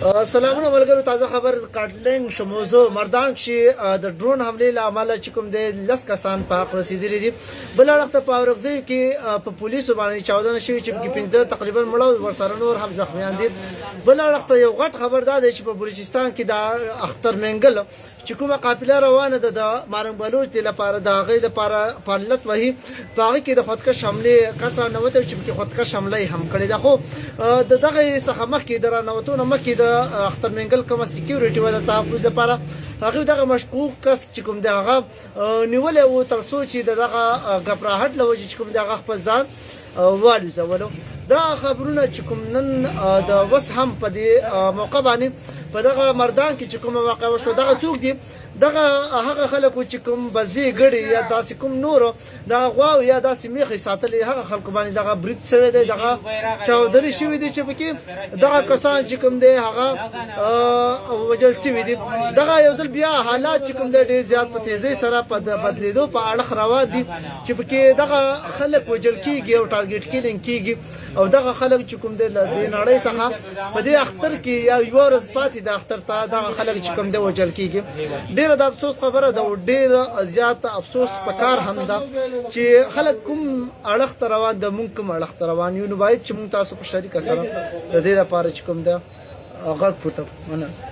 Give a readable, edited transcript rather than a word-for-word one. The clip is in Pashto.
سلامونه ملګرو، تازه خبر کاټلینګ شموزو مردان کې د ډرون حملې له امله چې کوم د 10 کسان په حق رسیدلي دي. بل اړخ ته په اورغزي کې په پولیسو باندې چاودنه شوې چې کې 15 تقریبا مړه ورسره نور هم زخمیان دي. بل اړخ ته یو غټ خبر دا دی چې په بلوچستان کې د اختر منګل چې کومه قافله روانه ده د مارنګ بلوچ د لپاره د هغې لپاره پالت وهي په هغې کې د خودکش حملې کس رانوتی چې پکې خودکش حمله یې هم کړې ده. خو د دغې څخه مخکې د رانوتو نه مخکې د اختر منګل کومه سکیورټي وه د تحفظ لپاره هغې دغه مشکوک کس چې کوم دی هغه نیولی و تر څو چې د دغه ګبراهټ له وجې چې کوم دی هغه خپل ځان والوځولو. دا خبرونه چې کوم نن د وس هم په دې موقع باندې په دغه مردان کې چې کومه واقع وشو دغه څوک دي دغه هغه خلکو چې کوم بزې ګړي یا داسې کوم نورو دغه غواو یا داسې میخې ساتلې هغه خلکو باندې دغه برید شوی دی دغه چاودنې شوي دي چې پکې دغه کسان چې کوم دی هغه وژل شوي دي. دغه یو ځل بیا حالات چې کوم دی ډېر زیات په تیزۍ سره په بدلېدو په اړخ روان دي چې پکې دغه خلک وژل کېږي او ټارګېټ کیلینګ کېږي او دغه خلک چې کوم دی له دې نړۍ څخه په دې اختر کې یا یوه ورځ پاتې د اختر ته دغه خلک چې کوم دی وژل کېږي. ډېره د افسوس خبره ده او ډېر زیات افسوس پکار هم ده چې خلک کوم اړخ ته روان ده مونږ کوم اړخ ته روان یو نو باید چې مونږ تاسو په شریکه سره د دې لپاره چې کوم ده غږ پورته مننه.